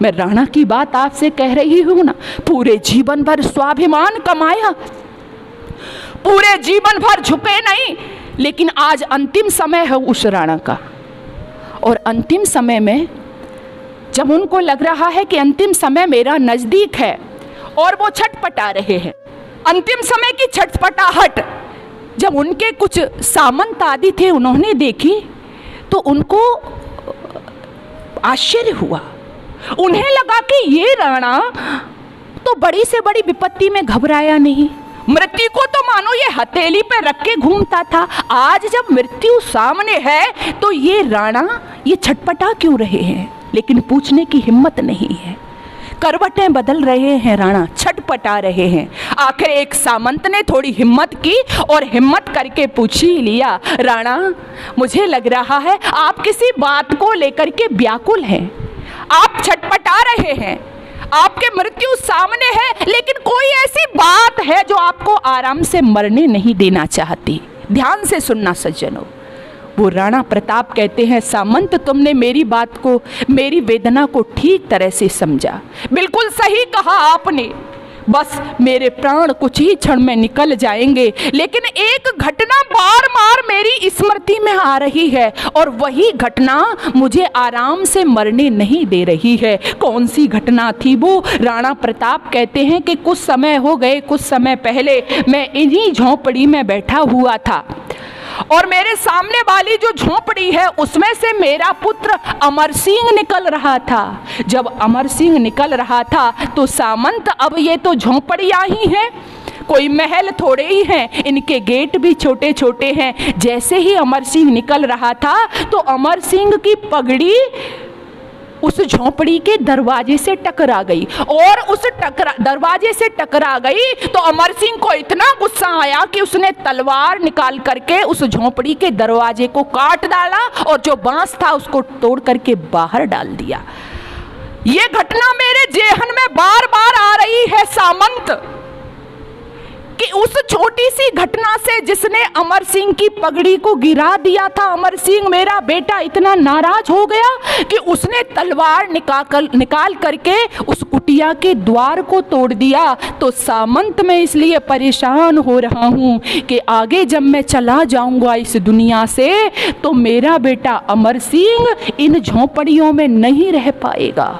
मैं राणा की बात आपसे कह रही हूं ना, पूरे जीवन भर स्वाभिमान कमाया, पूरे जीवन भर झुके नहीं, लेकिन आज अंतिम समय है उस राणा का। और अंतिम समय में जब उनको लग रहा है कि अंतिम समय मेरा नजदीक है और वो छटपटा रहे हैं, अंतिम समय की छटपटाहट जब उनके कुछ सामंत आदि थे उन्होंने देखी तो उनको आश्चर्य हुआ। उन्हें लगा कि ये राणा तो बड़ी से बड़ी विपत्ति में घबराया नहीं, मृत्यु को तो मानो ये हथेली पे रख के घूमता था। आज जब मृत्यु सामने है तो ये राणा ये छटपटा क्यों रहे हैं? लेकिन पूछने की हिम्मत नहीं है। करवटें बदल रहे हैं, राणा छटपटा रहे हैं। आखिर एक सामंत ने थोड़ी हिम्मत की और हिम्मत करके पूछ ही लिया, राणा मुझे लग रहा है आप किसी बात को लेकर के व्याकुल हैं, आप छटपटा रहे हैं, आपके मृत्यु सामने है, लेकिन कोई ऐसी बात है जो आपको आराम से मरने नहीं देना चाहती। ध्यान से सुनना सज्जनों। वो राणा प्रताप कहते हैं, सामंत तुमने मेरी बात को, मेरी वेदना को ठीक तरह से समझा, बिल्कुल सही कहा आपने। बस मेरे प्राण कुछ ही क्षण में निकल जाएंगे, लेकिन एक घटना बार बार मेरी स्मृति में आ रही है और वही घटना मुझे आराम से मरने नहीं दे रही है। कौन सी घटना थी वो? राणा प्रताप कहते हैं कि कुछ समय हो गए, कुछ समय पहले मैं इन्हीं झोंपड़ी में बैठा हुआ था और मेरे सामने वाली जो झोंपड़ी है उसमें से मेरा पुत्र अमर सिंह निकल रहा था। जब अमर सिंह निकल रहा था तो सामंत, अब ये तो झोंपड़ियां ही हैं, कोई महल थोड़े ही हैं, इनके गेट भी छोटे छोटे हैं। जैसे ही अमर सिंह निकल रहा था तो अमर सिंह की पगड़ी उस झोंपड़ी के दरवाजे से टकरा गई और उस दरवाजे से टकरा गई तो अमर सिंह को इतना गुस्सा आया कि उसने तलवार निकाल करके उस झोंपड़ी के दरवाजे को काट डाला और जो बांस था उसको तोड़ करके बाहर डाल दिया। ये घटना मेरे जेहन में बार बार आ रही है सामंत, कि उस छोटी सी घटना से जिसने अमर सिंह की पगड़ी को गिरा दिया था, अमर सिंह मेरा बेटा इतना नाराज हो गया कि उसने तलवार निकाल करके उस कुटिया के द्वार को तोड़ दिया। तो सामंत मैं इसलिए परेशान हो रहा हूँ कि आगे जब मैं चला जाऊंगा इस दुनिया से तो मेरा बेटा अमर सिंह इन झोंपड़ियों में नहीं रह पाएगा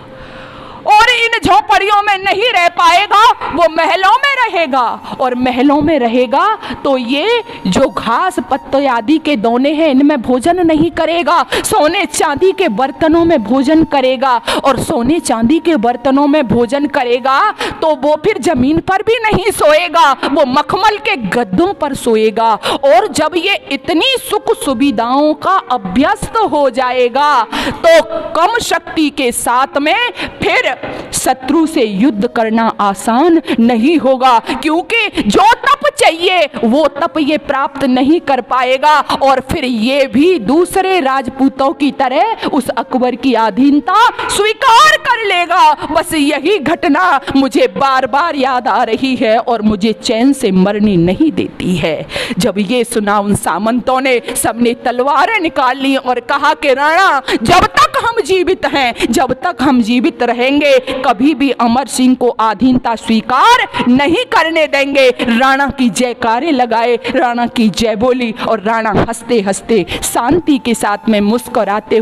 और इन झोंपड़ियों में नहीं रह पाएगा, वो महलों में रहेगा और महलों में रहेगा तो ये जो घास पत्ते आदि के दोने हैं इनमें भोजन नहीं करेगा, सोने चांदी के बर्तनों में भोजन करेगा और सोने चांदी के बर्तनों में भोजन करेगा तो वो फिर जमीन पर भी नहीं सोएगा, वो मखमल के गद्दों पर सोएगा। और जब ये इतनी सुख सुविधाओं का अभ्यस्त हो जाएगा तो कम शक्ति के साथ में फिर शत्रु से युद्ध करना आसान नहीं होगा, क्योंकि जो तप चाहिए वो तप ये प्राप्त नहीं कर पाएगा और फिर ये भी दूसरे राजपूतों की तरह उस अकबर की अधीनता स्वीकार कर लेगा। बस यही घटना मुझे बार बार याद आ रही है और मुझे चैन से मरने नहीं देती है। जब ये सुना उन सामंतों ने सबने तलवारें निकाल ली और कहा कि राणा जब तक हम जीवित हैं, जब तक हम जीवित रहेंगे कभी भी अमर सिंह को अधीनता स्वीकार नहीं करने देंगे। राणा की जयकारे लगाए, राणा की जय बोली और राणा हंसते हंसते शांति के साथ में मुस्कुराते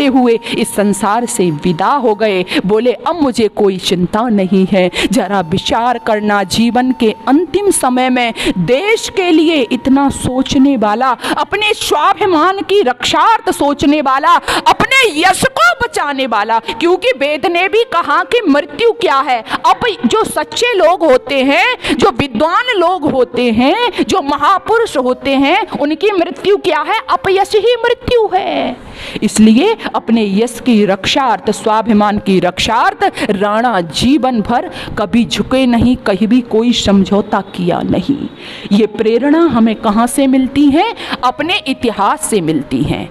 हुए इस संसार से विदा हो गए। बोले अब मुझे कोई चिंता नहीं है। जरा विचार करना, जीवन के अंतिम समय में देश के लिए इतना सोचने वाला, अपने स्वाभिमान की रक्षार्थ सोचने वाला, अपने यश को बचाने वाला, क्योंकि वेद ने भी कहा कि मृत्यु क्या है। अब जो सच्चे लोग होते हैं, जो विद्वान लोग होते हैं, जो महापुरुष होते हैं, उनकी मृत्यु क्या है? अपयश ही मृत्यु है। इसलिए अपने यश की रक्षार्थ, स्वाभिमान की रक्षार्थ राणा जीवन भर कभी झुके नहीं, कहीं भी कोई समझौता किया नहीं। ये प्रेरणा हमें कहां से मिलती है? अपने इतिहास से मिलती है।